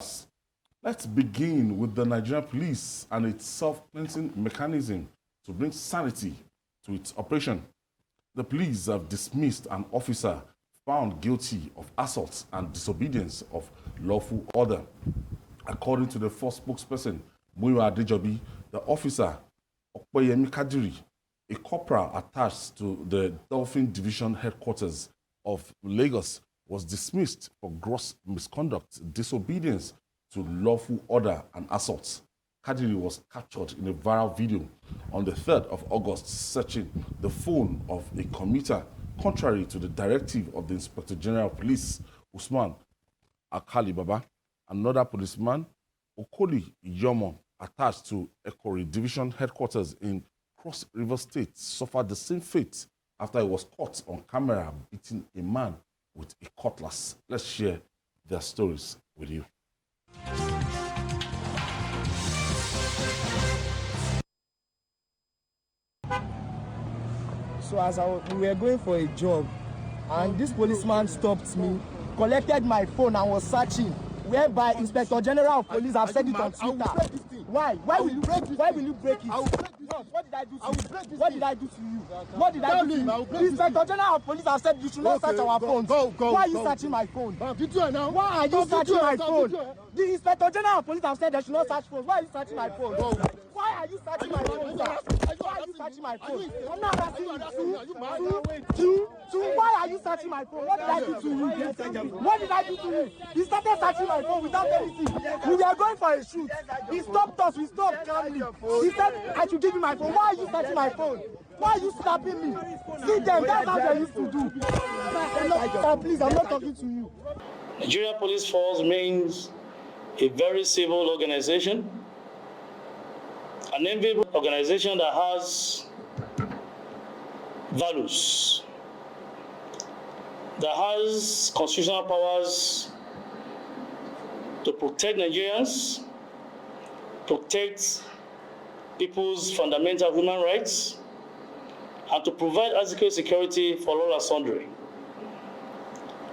Let's begin with the Nigerian police and its self-cleansing mechanism to bring sanity to its operation. The police have dismissed an officer found guilty of assault and disobedience of lawful order. According to the first spokesperson, Muyiwa Adejobi, the officer, Okoi Kadiri, a corporal attached to the Dolphin Division headquarters of Lagos, was dismissed for gross misconduct, disobedience to lawful order, and assault. Kadiri was captured in a viral video on the 3rd of August searching the phone of a commuter, contrary to the directive of the Inspector General of Police, Usman Akali Baba. Another policeman, Liyomo, attached to Okoi Division headquarters in Cross River State, suffered the same fate after he was caught on camera beating a man with a cutlass. Let's share their stories with you. So as we were going for a job, and this policeman stopped me, collected my phone and was searching, whereby Inspector General of Police have said it on Twitter. Why? Why will you break it? What did I do to you? What did I do to you? What did I do to you? The Inspector General of Police have said you should not search our phones. Why are you searching my phone? Why are you searching my phone? The Inspector General of Police have said they should not search phones. Why are you searching my phone? Why are you searching my phone, sir? Why are you searching my phone? I'm not asking you. Why are you searching my phone? What did I do to you? What did I do to you? He started searching my phone without anything. We were going for a shoot. He stopped us. We stopped calmly. He said I should give you my phone. Why are you searching my phone? Why are you slapping me? See them, that's how they used to do. Sir, please, I'm not talking to you. Nigeria Police Force remains a very civil organization, an enviable organization that has values, that has constitutional powers to protect Nigerians, protect people's fundamental human rights, and to provide adequate security for all and sundry.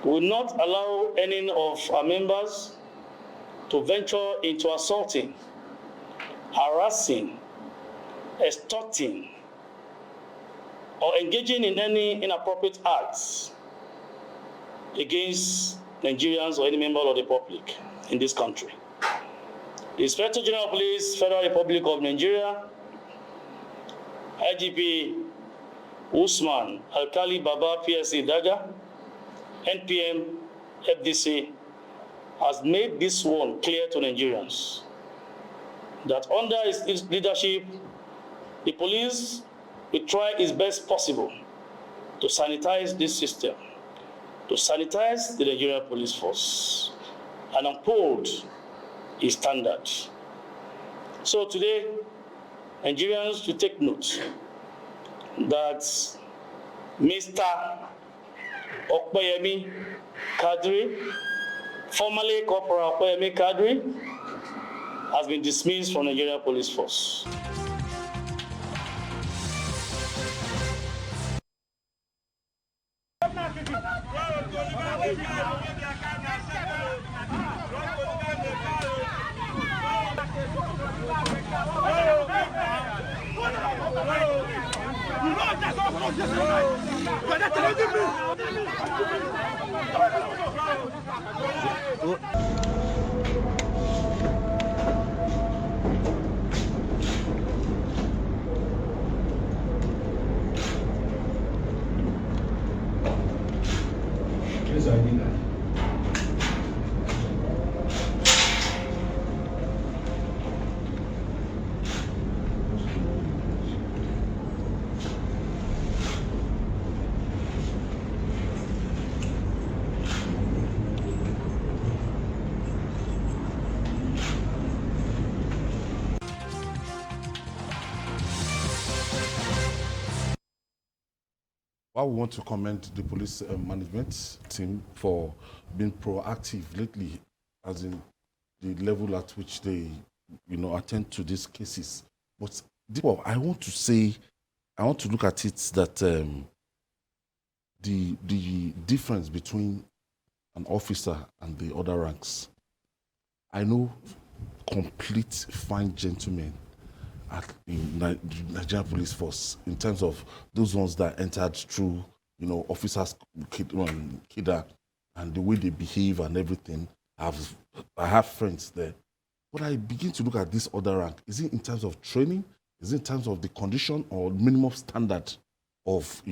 We will not allow any of our members to venture into assaulting, harassing, extorting, or engaging in any inappropriate acts against Nigerians or any member of the public in this country. The Inspector General of Police, Federal Republic of Nigeria, IGP Usman Alkali Baba PSC Daga, NPM FDC, has made this one clear to Nigerians that under his leadership, the police will try its best possible to sanitize this system, to sanitize the Nigerian police force, and uphold its standard. So today, Nigerians should take note that Mr. Okoi Kadiri, formerly Corporal Okoi Kadiri, has been dismissed from Nigerian Police Force. Please ID that. While we want to commend the police management team for being proactive lately, as in the level at which they, attend to these cases. But I want to look at it that the difference between an officer and the other ranks. I know complete fine gentlemen in Nigerian police force in terms of those ones that entered through, officers kidder and the way they behave and everything. I have friends there. But I begin to look at this other rank. Is it in terms of training? Is it in terms of the condition or minimum standard of,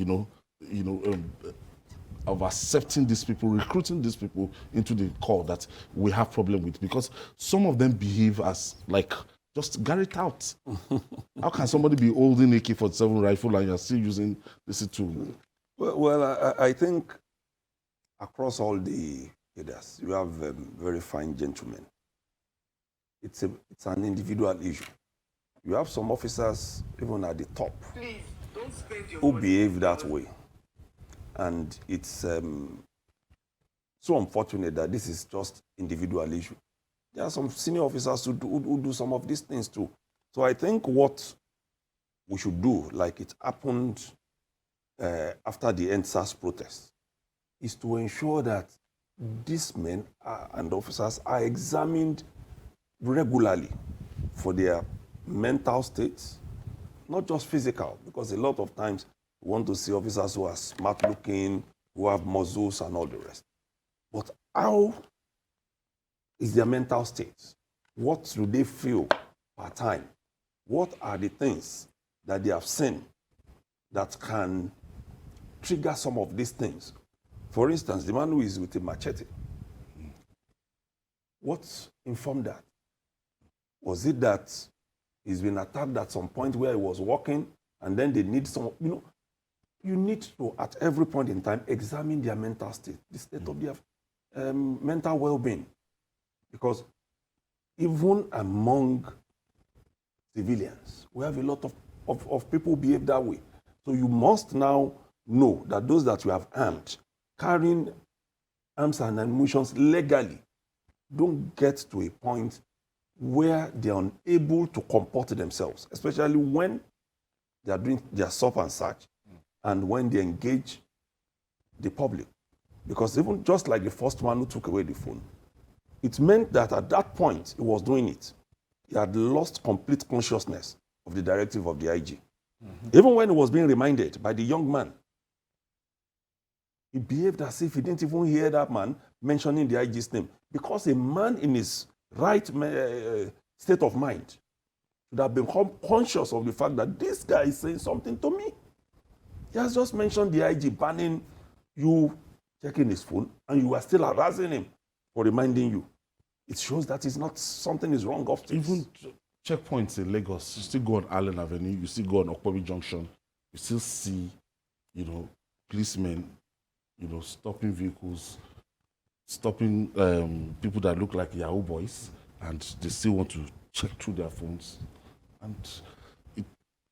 of accepting these people, recruiting these people into the corps that we have problem with? Because some of them behave as like just garret out. How can somebody be holding AK-47 rifle and you're still using this tool? Well, I think across all the cadres, you have very fine gentlemen. It's an individual issue. You have some officers, even at the top, who behave that way. And it's so unfortunate that this is just individual issue. There are some senior officers who do some of these things too. So I think what we should do, like it happened after the NSAS protest, is to ensure that these men and officers are examined regularly for their mental states, not just physical, because a lot of times we want to see officers who are smart looking, who have muscles and all the rest. But how is their mental state? What do they feel per time? What are the things that they have seen that can trigger some of these things? For instance, the man who is with a machete, what informed that? Was it that he's been attacked at some point where he was walking and then they need some, you need to, at every point in time, examine their mental state, the state of their mental well-being. Because even among civilians, we have a lot of people who behave that way. So you must now know that those that you have armed, carrying arms and ammunitions legally, don't get to a point where they are unable to comport themselves, especially when they are doing their stop and search and when they engage the public. Because even just like the first man who took away the phone, it meant that at that point he was doing it, he had lost complete consciousness of the directive of the IG. Even when he was being reminded by the young man, he behaved as if he didn't even hear that man mentioning the IG's name. Because a man in his right state of mind should have become conscious of the fact that this guy is saying something to me. He has just mentioned the IG banning you checking his phone, and you are still harassing him for reminding you. It shows that it's not something is wrong upstairs. Even checkpoints in Lagos, you still go on Allen Avenue, you still go on Okpobi Junction, you still see, policemen, stopping vehicles, stopping people that look like Yahoo boys, and they still want to check through their phones. And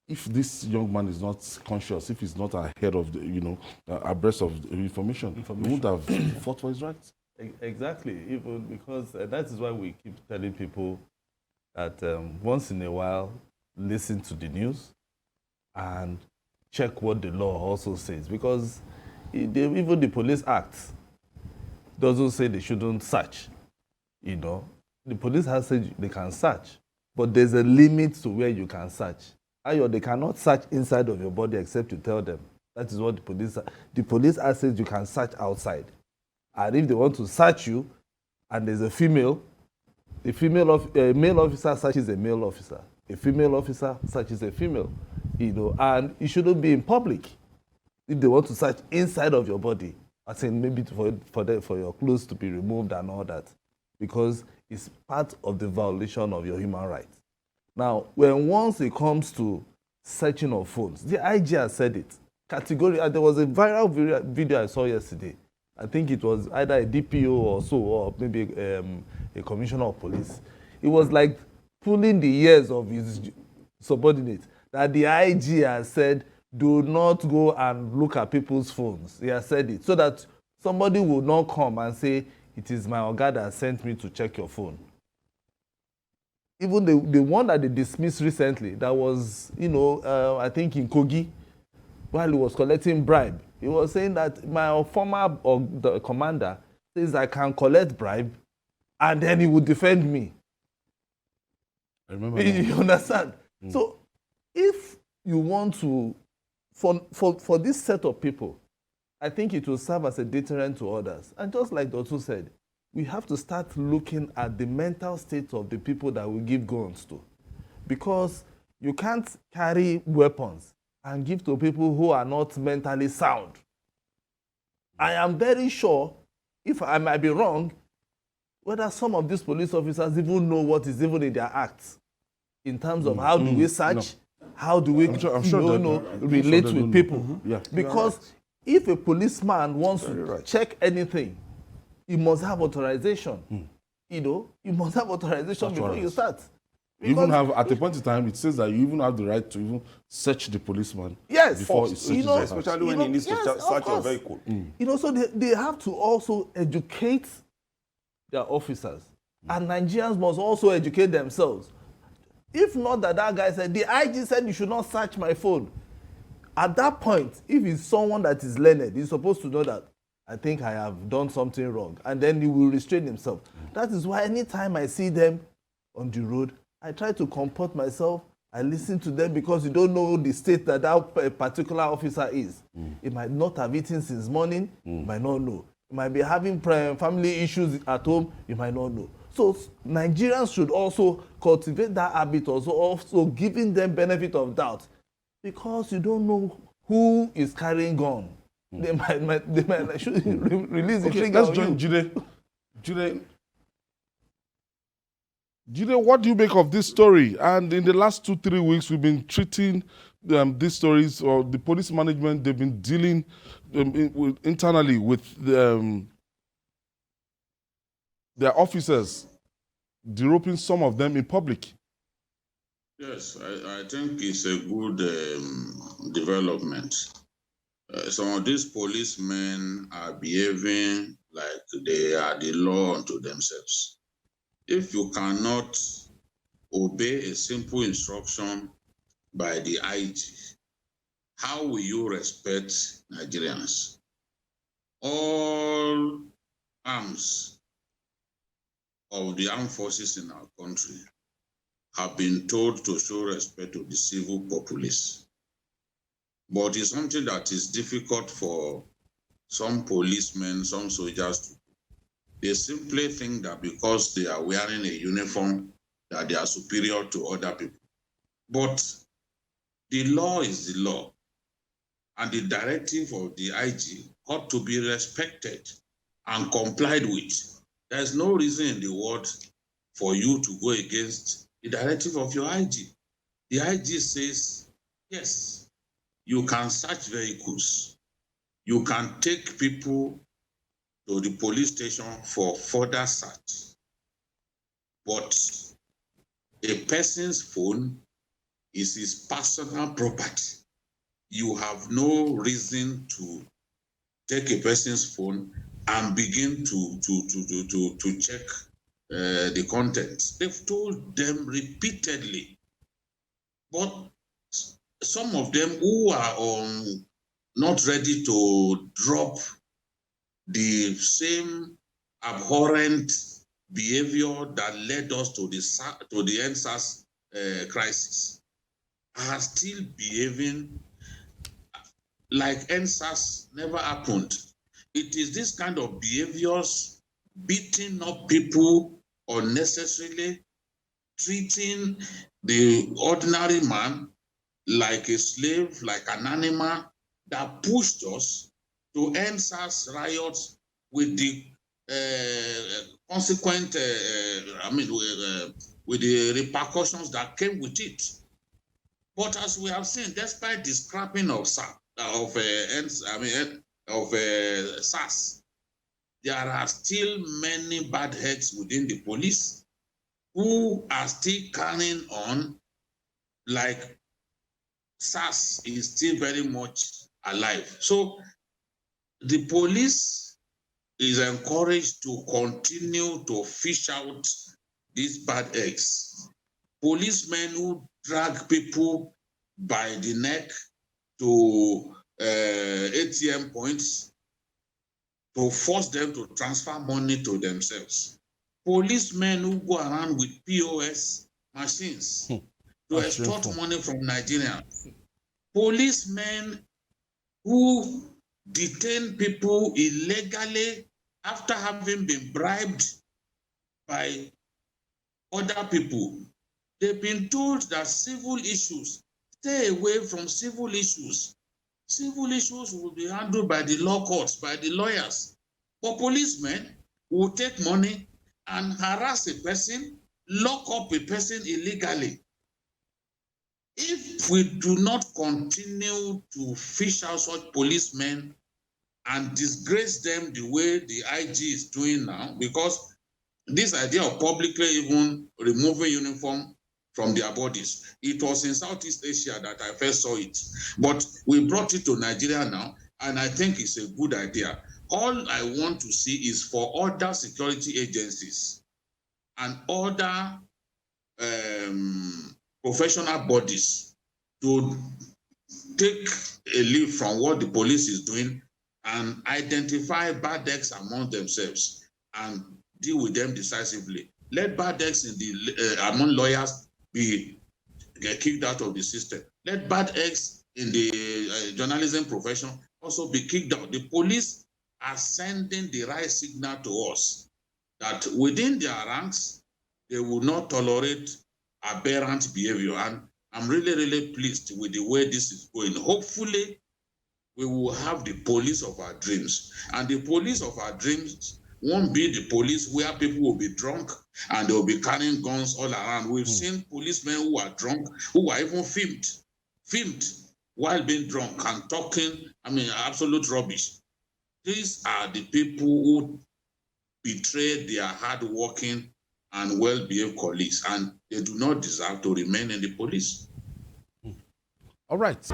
if this young man is not conscious, if he's not ahead of the, abreast of the information, he would have fought for his rights. Exactly, even because that is why we keep telling people that once in a while, listen to the news and check what the law also says. Because even the Police Act doesn't say they shouldn't search. The police has said they can search, but there's a limit to where you can search. They cannot search inside of your body except you tell them. That is what the police act says you can search outside. And if they want to search you, and there's a female, a male officer searches a male officer. A female officer searches a female. And it shouldn't be in public. If they want to search inside of your body, I say maybe for your clothes to be removed and all that, because it's part of the violation of your human rights. Now, once it comes to searching of phones, the IG has said it categorically. There was a viral video I saw yesterday. I think it was either a DPO or so, or maybe a commissioner of police. It was like pulling the ears of his subordinates that the IG has said, do not go and look at people's phones. He has said it so that somebody will not come and say, it is my oga that sent me to check your phone. Even the one that they dismissed recently, that was, I think in Kogi, while he was collecting bribe, he was saying that my former the commander says I can collect bribe and then he would defend me. I remember. You understand? So if you want to, for this set of people, I think it will serve as a deterrent to others. And just like Dotun said, we have to start looking at the mental state of the people that we give guns to. Because you can't carry weapons and give to people who are not mentally sound. I am very sure, if I might be wrong, whether some of these police officers even know what is even in their acts in terms of how do we search, how do we relate with people. Yeah. Because if a policeman wants to check anything, he must have authorization. You must have authorization before you start. You even have, at a point in time, it says that you even have the right to even search the policeman. Yes. Before it searches the house. Especially when he needs to search your vehicle. So they have to also educate their officers. And Nigerians must also educate themselves. If not that guy said, the IG said you should not search my phone. At that point, if it's someone that is learned, he's supposed to know that I think I have done something wrong. And then he will restrain himself. That is why anytime I see them on the road, I try to comport myself. I listen to them because you don't know the state that particular officer is. He might not have eaten since morning. You might not know. He might be having family issues at home. You might not know. So Nigerians should also cultivate that habit, also giving them benefit of doubt, because you don't know who is carrying gun. They might should release the trigger. Let's join Jide. Jide, what do you make of this story? And in the last 2-3 weeks, we've been treating these stories, or the police management, they've been dealing internally with their officers, deroping some of them in public. Yes, I think it's a good development. Some of these policemen are behaving like they are the law unto themselves. If you cannot obey a simple instruction by the IG, how will you respect Nigerians? All arms of the armed forces in our country have been told to show respect to the civil populace. But it's something that is difficult for some policemen, some soldiers to do. They simply think that because they are wearing a uniform, that they are superior to other people. But the law is the law, and the directive of the IG ought to be respected and complied with. There's no reason in the world for you to go against the directive of your IG. The IG says, yes, you can search vehicles. You can take people to the police station for further search. But a person's phone is his personal property. You have no reason to take a person's phone and begin to check the contents. They've told them repeatedly. But some of them who are not ready to drop the same abhorrent behavior that led us to the NSAS crisis are still behaving like NSAS never happened. It is this kind of behaviors, beating up people unnecessarily, treating the ordinary man like a slave, like an animal, that pushed us to NSAS riots with the consequent, with the repercussions that came with it. But as we have seen, despite the scrapping of SAS, there are still many bad heads within the police who are still carrying on like SARS is still very much alive. So the police is encouraged to continue to fish out these bad eggs. Policemen who drag people by the neck to ATM points to force them to transfer money to themselves. policemen who go around with POS machines to extort money from Nigeria. Policemen who detain people illegally after having been bribed by other people. They've been told that civil issues, stay away from civil issues. Civil issues will be handled by the law courts, by the lawyers. But policemen will take money and harass a person, lock up a person illegally. If we do not continue to fish out such policemen and disgrace them the way the IG is doing now, because this idea of publicly even removing uniform from their bodies, it was in Southeast Asia that I first saw it. But we brought it to Nigeria now, and I think it's a good idea. All I want to see is for other security agencies and other professional bodies to take a leaf from what the police is doing and identify bad eggs among themselves and deal with them decisively. Let bad eggs in the among lawyers get kicked out of the system. Let bad eggs in the journalism profession also be kicked out. The police are sending the right signal to us that within their ranks, they will not tolerate aberrant behavior. And I'm really, really pleased with the way this is going. Hopefully, we will have the police of our dreams. And the police of our dreams won't be the police where people will be drunk and they'll be carrying guns all around. We've seen policemen who are drunk, who are even filmed while being drunk and talking, absolute rubbish. These are the people who betray their hard-working and well-behaved colleagues, and they do not deserve to remain in the police. All right.